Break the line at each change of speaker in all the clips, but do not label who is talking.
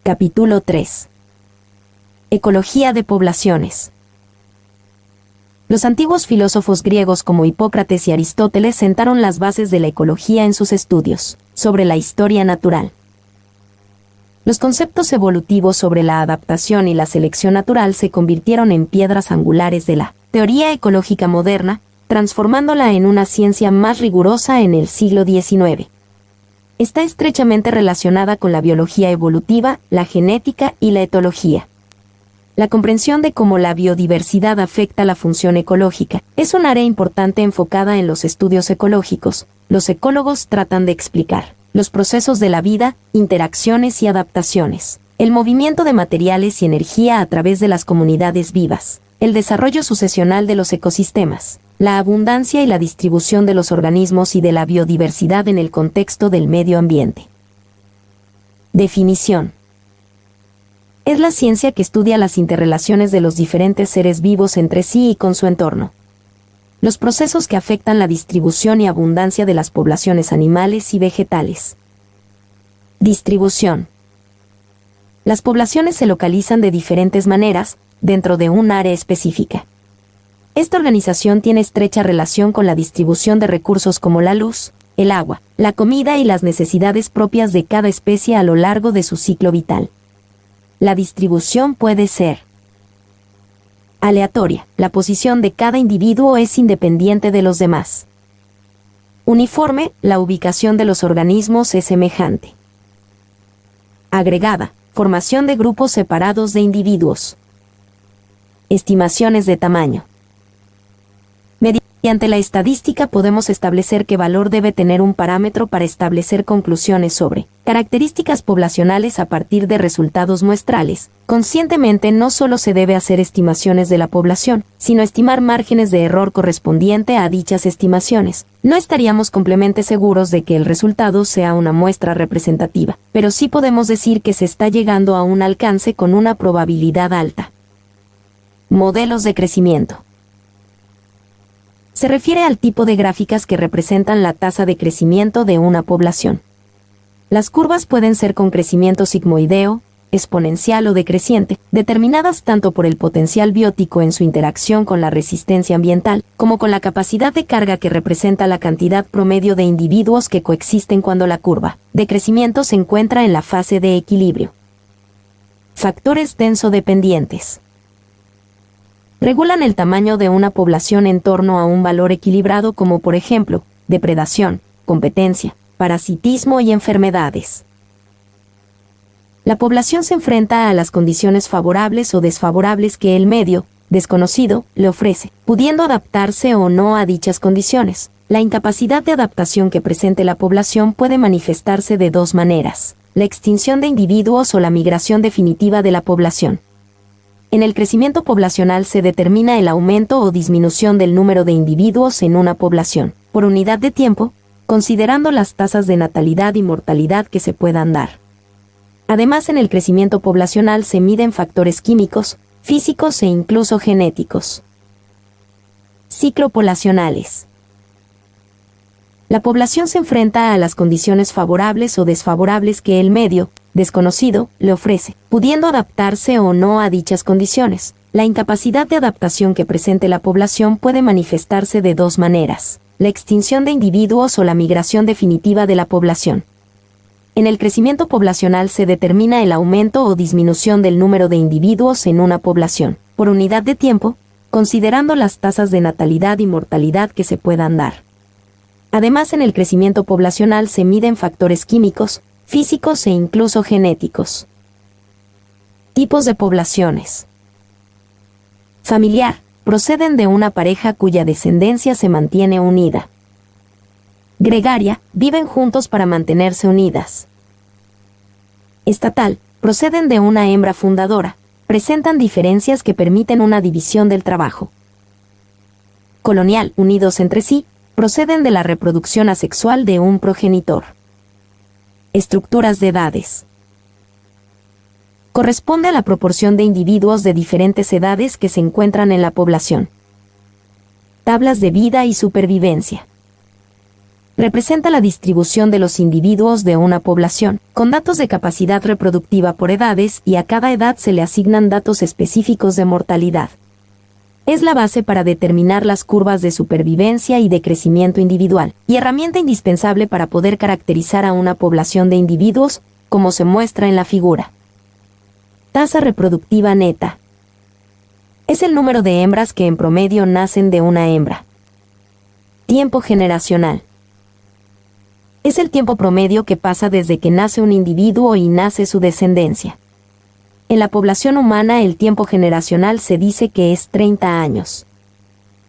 Capítulo 3. Ecología de poblaciones. Los antiguos filósofos griegos como Hipócrates y Aristóteles sentaron las bases de la ecología en sus estudios sobre la historia natural. Los conceptos evolutivos sobre la adaptación y la selección natural se convirtieron en piedras angulares de la teoría ecológica moderna, transformándola en una ciencia más rigurosa en el siglo XIX. Está estrechamente relacionada con la biología evolutiva, la genética y la etología. La comprensión de cómo la biodiversidad afecta la función ecológica es un área importante enfocada en los estudios ecológicos. Los ecólogos tratan de explicar los procesos de la vida, interacciones y adaptaciones, el movimiento de materiales y energía a través de las comunidades vivas, el desarrollo sucesional de los ecosistemas, la abundancia y la distribución de los organismos y de la biodiversidad en el contexto del medio ambiente. Definición. Es la ciencia que estudia las interrelaciones de los diferentes seres vivos entre sí y con su entorno. Los procesos que afectan la distribución y abundancia de las poblaciones animales y vegetales. Distribución. Las poblaciones se localizan de diferentes maneras dentro de un área específica. Esta organización tiene estrecha relación con la distribución de recursos como la luz, el agua, la comida y las necesidades propias de cada especie a lo largo de su ciclo vital. La distribución puede ser aleatoria. La posición de cada individuo es independiente de los demás. Uniforme. La ubicación de los organismos es semejante. Agregada. Formación de grupos separados de individuos. Estimaciones de tamaño. Mediante la estadística podemos establecer qué valor debe tener un parámetro para establecer conclusiones sobre características poblacionales a partir de resultados muestrales. Conscientemente no solo se debe hacer estimaciones de la población, sino estimar márgenes de error correspondiente a dichas estimaciones. No estaríamos completamente seguros de que el resultado sea una muestra representativa, pero sí podemos decir que se está llegando a un alcance con una probabilidad alta. Modelos de crecimiento. Se refiere al tipo de gráficas que representan la tasa de crecimiento de una población. Las curvas pueden ser con crecimiento sigmoideo, exponencial o decreciente, determinadas tanto por el potencial biótico en su interacción con la resistencia ambiental, como con la capacidad de carga que representa la cantidad promedio de individuos que coexisten cuando la curva de crecimiento se encuentra en la fase de equilibrio. Factores denso-dependientes. Regulan el tamaño de una población en torno a un valor equilibrado como por ejemplo, depredación, competencia, parasitismo y enfermedades. La población se enfrenta a las condiciones favorables o desfavorables que el medio, desconocido, le ofrece, pudiendo adaptarse o no a dichas condiciones. La incapacidad de adaptación que presente la población puede manifestarse de dos maneras: la extinción de individuos o la migración definitiva de la población. En el crecimiento poblacional se determina el aumento o disminución del número de individuos en una población, por unidad de tiempo, considerando las tasas de natalidad y mortalidad que se puedan dar. Además, en el crecimiento poblacional se miden factores químicos, físicos e incluso genéticos. Ciclo poblacionales. La población se enfrenta a las condiciones favorables o desfavorables que el medio, desconocido, le ofrece, pudiendo adaptarse o no a dichas condiciones. La incapacidad de adaptación que presente la población puede manifestarse de dos maneras: la extinción de individuos o la migración definitiva de la población. En el crecimiento poblacional se determina el aumento o disminución del número de individuos en una población, por unidad de tiempo, considerando las tasas de natalidad y mortalidad que se puedan dar. Además, en el crecimiento poblacional se miden factores químicos, físicos e incluso genéticos. Tipos de poblaciones. Familiar. Proceden de una pareja cuya descendencia se mantiene unida. Gregaria. Viven juntos para mantenerse unidas. Estatal. Proceden de una hembra fundadora. Presentan diferencias que permiten una división del trabajo. Colonial. Unidos entre sí. Proceden de la reproducción asexual de un progenitor. Estructuras de edades. Corresponde a la proporción de individuos de diferentes edades que se encuentran en la población. Tablas de vida y supervivencia. representa la distribución de los individuos de una población, con datos de capacidad reproductiva por edades, y a cada edad se le asignan datos específicos de mortalidad. Es la base para determinar las curvas de supervivencia y de crecimiento individual, y herramienta indispensable para poder caracterizar a una población de individuos, como se muestra en la figura. Tasa reproductiva neta. Es el número de hembras que en promedio nacen de una hembra. Tiempo generacional. Es el tiempo promedio que pasa desde que nace un individuo y nace su descendencia. En la población humana el tiempo generacional se dice que es 30 años.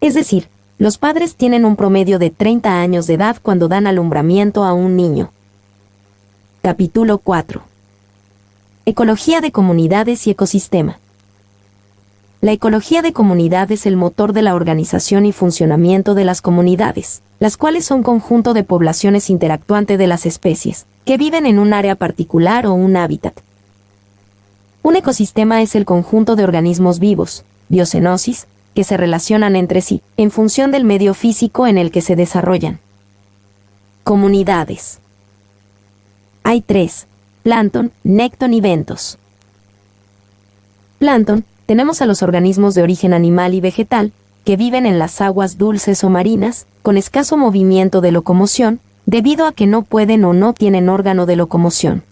Es decir, los padres tienen un promedio de 30 años de edad cuando dan alumbramiento a un niño. Capítulo 4. Ecología de comunidades y ecosistema. La ecología de comunidad es el motor de la organización y funcionamiento de las comunidades, las cuales son conjunto de poblaciones interactuantes de las especies, que viven en un área particular o un hábitat. Un ecosistema es el conjunto de organismos vivos, biocenosis, que se relacionan entre sí, en función del medio físico en el que se desarrollan. Comunidades. Hay 3: plancton, nécton y bentos. Plancton, tenemos a los organismos de origen animal y vegetal, que viven en las aguas dulces o marinas, con escaso movimiento de locomoción, debido a que no pueden o no tienen órgano de locomoción.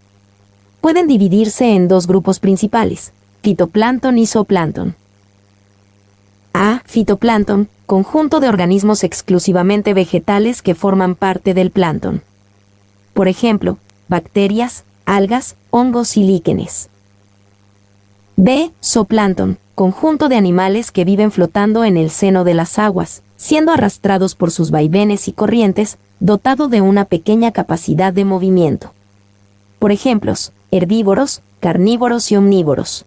Pueden dividirse en 2 grupos principales: fitoplancton y zooplancton. A. Fitoplancton, conjunto de organismos exclusivamente vegetales que forman parte del plancton. Por ejemplo, bacterias, algas, hongos y líquenes. B. Zooplancton, conjunto de animales que viven flotando en el seno de las aguas, siendo arrastrados por sus vaivenes y corrientes, dotado de una pequeña capacidad de movimiento. Por ejemplos, herbívoros, carnívoros y omnívoros.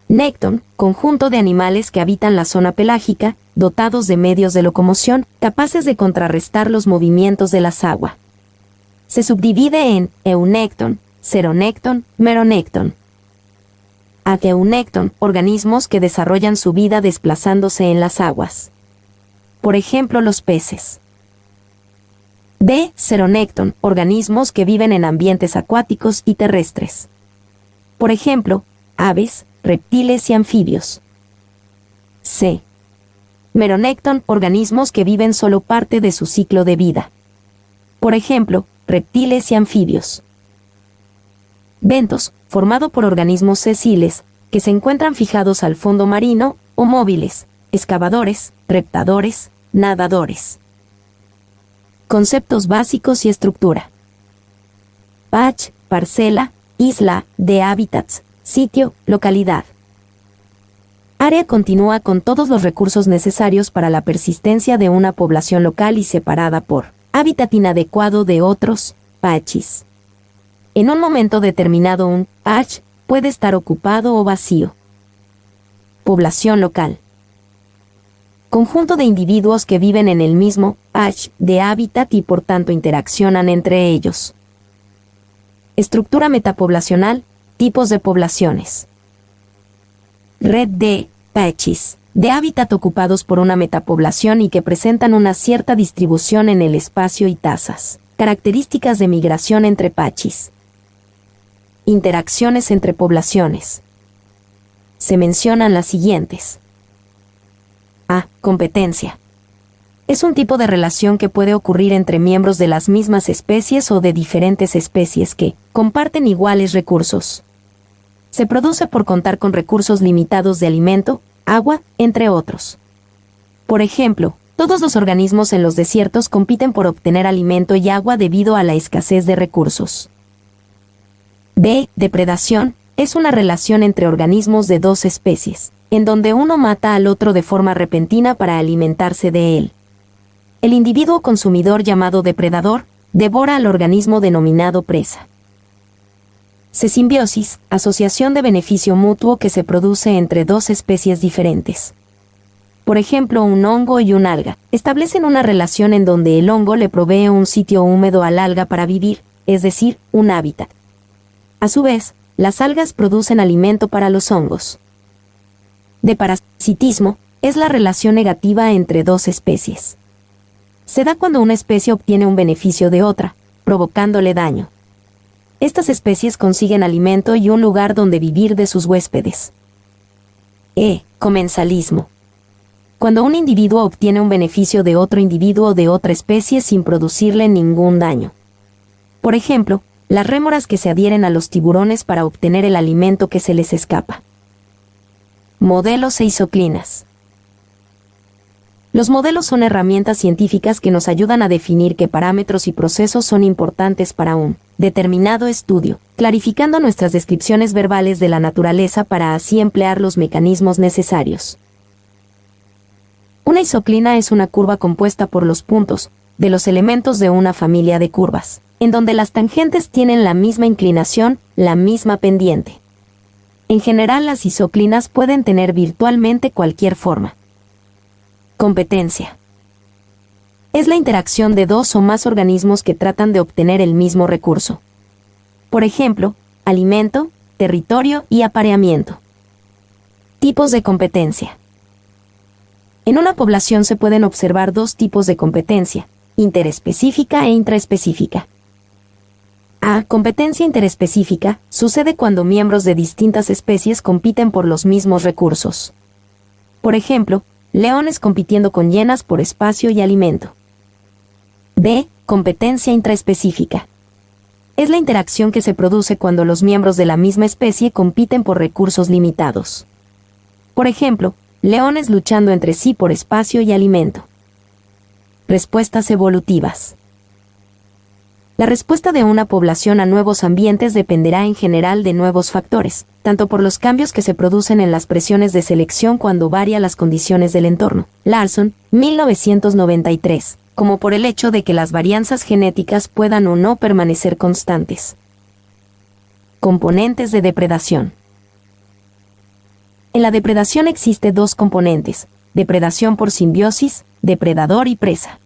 Nécton, conjunto de animales que habitan la zona pelágica, dotados de medios de locomoción, capaces de contrarrestar los movimientos de las aguas. Se subdivide en eunécton, ceronécton, meronécton. Eunécton, organismos que desarrollan su vida desplazándose en las aguas. Por ejemplo, los peces. B. Ceronécton, organismos que viven en ambientes acuáticos y terrestres. Por ejemplo, aves, reptiles y anfibios. C. Meronécton, organismos que viven solo parte de su ciclo de vida. Por ejemplo, reptiles y anfibios. Bentos, formado por organismos sesiles, que se encuentran fijados al fondo marino, o móviles, excavadores, reptadores, nadadores. Conceptos básicos y estructura. Patch, parcela, isla, de hábitats, sitio, localidad. Área continúa con todos los recursos necesarios para la persistencia de una población local y separada por hábitat inadecuado de otros patches. En un momento determinado un patch puede estar ocupado o vacío. Población local. Conjunto de individuos que viven en el mismo patch de hábitat y por tanto interaccionan entre ellos. Estructura metapoblacional, tipos de poblaciones. Red de patches de hábitat ocupados por una metapoblación y que presentan una cierta distribución en el espacio y tasas. Características de migración entre patches. Interacciones entre poblaciones. Se mencionan las siguientes. A. Competencia. Es un tipo de relación que puede ocurrir entre miembros de las mismas especies o de diferentes especies que comparten iguales recursos. Se produce por contar con recursos limitados de alimento, agua, entre otros. Por ejemplo, todos los organismos en los desiertos compiten por obtener alimento y agua debido a la escasez de recursos. B. Depredación. Es una relación entre organismos de 2 especies, en donde uno mata al otro de forma repentina para alimentarse de él. El individuo consumidor llamado depredador devora al organismo denominado presa. C. Simbiosis, asociación de beneficio mutuo que se produce entre 2 especies diferentes. Por ejemplo, un hongo y un alga establecen una relación en donde el hongo le provee un sitio húmedo al alga para vivir, es decir, un hábitat. A su vez, las algas producen alimento para los hongos. De parasitismo, es la relación negativa entre 2 especies. Se da cuando una especie obtiene un beneficio de otra, provocándole daño. Estas especies consiguen alimento y un lugar donde vivir de sus huéspedes. Comensalismo. Cuando un individuo obtiene un beneficio de otro individuo de otra especie sin producirle ningún daño. Por ejemplo, las rémoras que se adhieren a los tiburones para obtener el alimento que se les escapa. Modelos e isoclinas. Los modelos son herramientas científicas que nos ayudan a definir qué parámetros y procesos son importantes para un determinado estudio, clarificando nuestras descripciones verbales de la naturaleza para así emplear los mecanismos necesarios. Una isoclina es una curva compuesta por los puntos de los elementos de una familia de curvas, en donde las tangentes tienen la misma inclinación, la misma pendiente. En general, las isoclinas pueden tener virtualmente cualquier forma. Competencia. Es la interacción de dos o más organismos que tratan de obtener el mismo recurso. Por ejemplo, alimento, territorio y apareamiento. Tipos de competencia. En una población se pueden observar dos tipos de competencia, interespecífica e intraespecífica. Competencia interespecífica sucede cuando miembros de distintas especies compiten por los mismos recursos. Por ejemplo, leones compitiendo con hienas por espacio y alimento. Competencia intraespecífica. Es la interacción que se produce cuando los miembros de la misma especie compiten por recursos limitados. Por ejemplo, leones luchando entre sí por espacio y alimento. Respuestas evolutivas. La respuesta de una población a nuevos ambientes dependerá en general de nuevos factores, tanto por los cambios que se producen en las presiones de selección cuando varían las condiciones del entorno. Larson, 1993, como por el hecho de que las varianzas genéticas puedan o no permanecer constantes. Componentes de depredación. En la depredación existe dos componentes: depredación por simbiosis, depredador y presa.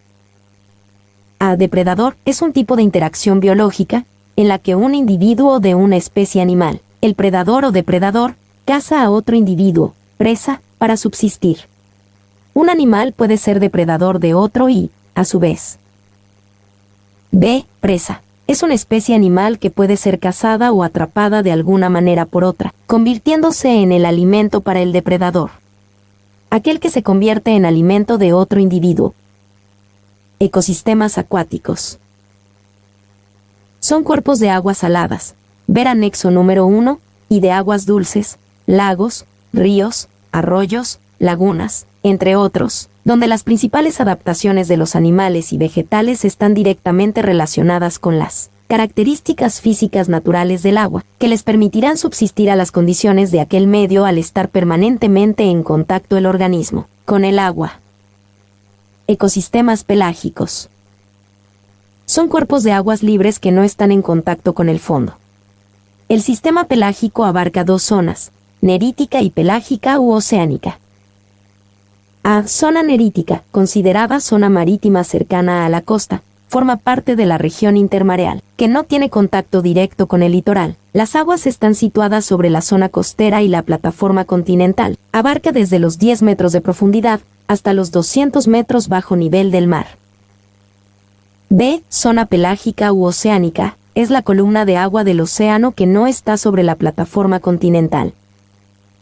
Depredador es un tipo de interacción biológica en la que un individuo de una especie animal, el predador o depredador, caza a otro individuo, presa, para subsistir. Un animal puede ser depredador de otro y, a su vez. Presa. Es una especie animal que puede ser cazada o atrapada de alguna manera por otra, convirtiéndose en el alimento para el depredador. Aquel que se convierte en alimento de otro individuo. Ecosistemas acuáticos. Son cuerpos de aguas saladas, ver anexo número 1, y de aguas dulces, lagos, ríos, arroyos, lagunas, entre otros, donde las principales adaptaciones de los animales y vegetales están directamente relacionadas con las características físicas naturales del agua, que les permitirán subsistir a las condiciones de aquel medio al estar permanentemente en contacto el organismo con el agua. Ecosistemas pelágicos. Son cuerpos de aguas libres que no están en contacto con el fondo. El sistema pelágico abarca dos zonas, nerítica y pelágica u oceánica. Zona nerítica, considerada zona marítima cercana a la costa, forma parte de la región intermareal, que no tiene contacto directo con el litoral. Las aguas están situadas sobre la zona costera y la plataforma continental. Abarca desde los 10 metros de profundidad hasta los 200 metros bajo nivel del mar. Zona pelágica u oceánica, es la columna de agua del océano que no está sobre la plataforma continental.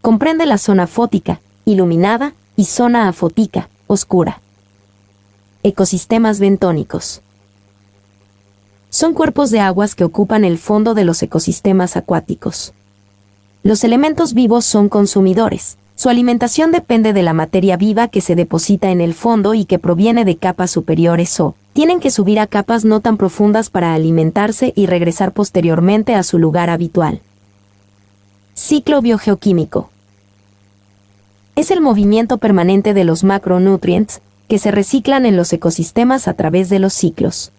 Comprende la zona fótica, iluminada, y zona afótica, oscura. Ecosistemas bentónicos. Son cuerpos de aguas que ocupan el fondo de los ecosistemas acuáticos. Los elementos vivos son consumidores. Su alimentación depende de la materia viva que se deposita en el fondo y que proviene de capas superiores o tienen que subir a capas no tan profundas para alimentarse y regresar posteriormente a su lugar habitual. Ciclo biogeoquímico. Es el movimiento permanente de los macronutrientes que se reciclan en los ecosistemas a través de los ciclos.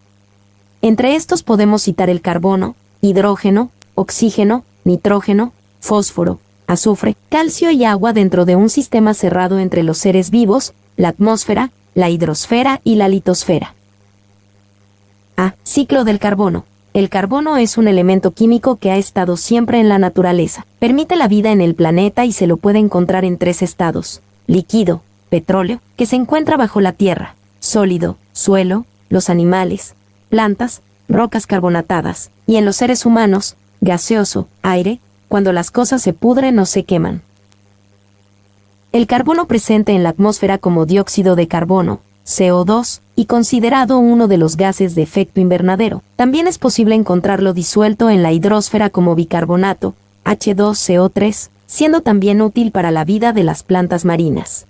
Entre estos podemos citar el carbono, hidrógeno, oxígeno, nitrógeno, fósforo, azufre, calcio y agua dentro de un sistema cerrado entre los seres vivos, la atmósfera, la hidrosfera y la litosfera. Ciclo del carbono. El carbono es un elemento químico que ha estado siempre en la naturaleza. Permite la vida en el planeta y se lo puede encontrar en tres estados: líquido, petróleo, que se encuentra bajo la tierra; sólido, suelo, los animales, plantas, rocas carbonatadas, y en los seres humanos, gaseoso, aire, cuando las cosas se pudren o se queman. El carbono presente en la atmósfera como dióxido de carbono, CO2, y considerado uno de los gases de efecto invernadero, también es posible encontrarlo disuelto en la hidrosfera como bicarbonato, H2CO3, siendo también útil para la vida de las plantas marinas.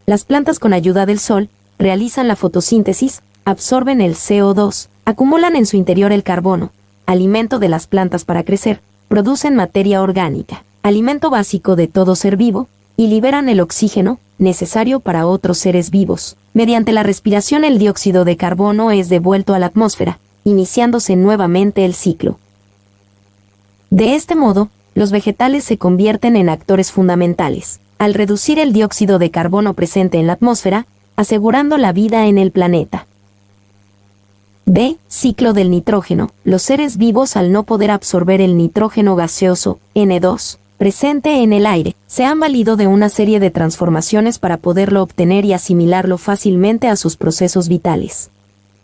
Las plantas con ayuda del sol realizan la fotosíntesis, absorben el CO2, acumulan en su interior el carbono, alimento de las plantas para crecer, producen materia orgánica, alimento básico de todo ser vivo, y liberan el oxígeno, necesario para otros seres vivos. Mediante la respiración el dióxido de carbono es devuelto a la atmósfera, iniciándose nuevamente el ciclo. De este modo, los vegetales se convierten en actores fundamentales, al reducir el dióxido de carbono presente en la atmósfera, asegurando la vida en el planeta. B. Ciclo del nitrógeno. Los seres vivos, al no poder absorber el nitrógeno gaseoso, N2, presente en el aire, se han valido de una serie de transformaciones para poderlo obtener y asimilarlo fácilmente a sus procesos vitales.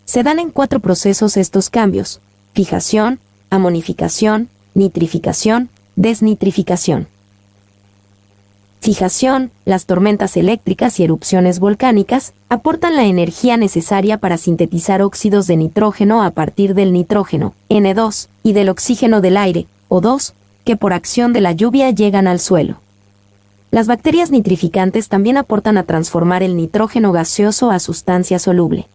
Se dan en 4 procesos estos cambios: fijación, amonificación, nitrificación, desnitrificación. Fijación. Las tormentas eléctricas y erupciones volcánicas aportan la energía necesaria para sintetizar óxidos de nitrógeno a partir del nitrógeno, N2, y del oxígeno del aire, O2, que por acción de la lluvia llegan al suelo. Las bacterias nitrificantes también aportan a transformar el nitrógeno gaseoso a sustancia soluble.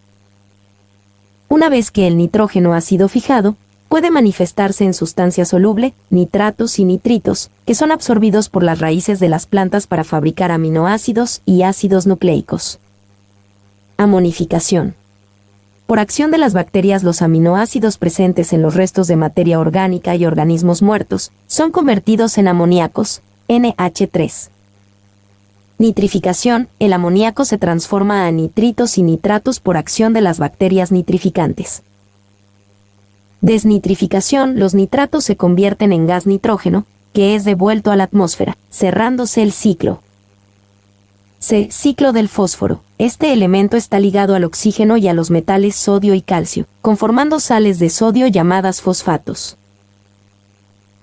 Una vez que el nitrógeno ha sido fijado, puede manifestarse en sustancia soluble, nitratos y nitritos, que son absorbidos por las raíces de las plantas para fabricar aminoácidos y ácidos nucleicos. Amonificación. Por acción de las bacterias, los aminoácidos presentes en los restos de materia orgánica y organismos muertos son convertidos en amoníacos, NH3. Nitrificación. El amoníaco se transforma a nitritos y nitratos por acción de las bacterias nitrificantes. Desnitrificación. Los nitratos se convierten en gas nitrógeno, que es devuelto a la atmósfera, cerrándose el ciclo. C. Ciclo del fósforo. Este elemento está ligado al oxígeno y a los metales sodio y calcio, conformando sales de sodio llamadas fosfatos.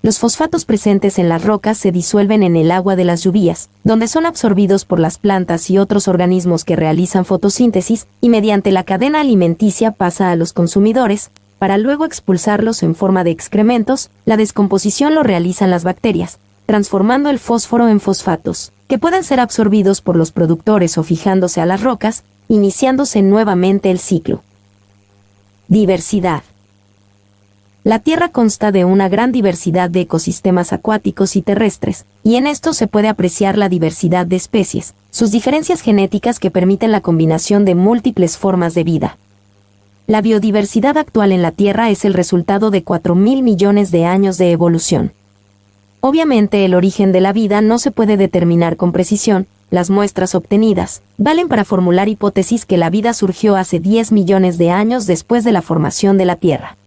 Los fosfatos presentes en las rocas se disuelven en el agua de las lluvias, donde son absorbidos por las plantas y otros organismos que realizan fotosíntesis, y mediante la cadena alimenticia pasa a los consumidores, para luego expulsarlos en forma de excrementos. La descomposición lo realizan las bacterias, transformando el fósforo en fosfatos, que pueden ser absorbidos por los productores o fijándose a las rocas, iniciándose nuevamente el ciclo. Diversidad. La Tierra consta de una gran diversidad de ecosistemas acuáticos y terrestres, y en esto se puede apreciar la diversidad de especies, sus diferencias genéticas que permiten la combinación de múltiples formas de vida. La biodiversidad actual en la Tierra es el resultado de 4.000 millones de años de evolución. Obviamente el origen de la vida no se puede determinar con precisión. Las muestras obtenidas valen para formular hipótesis que la vida surgió hace 10 millones de años después de la formación de la Tierra.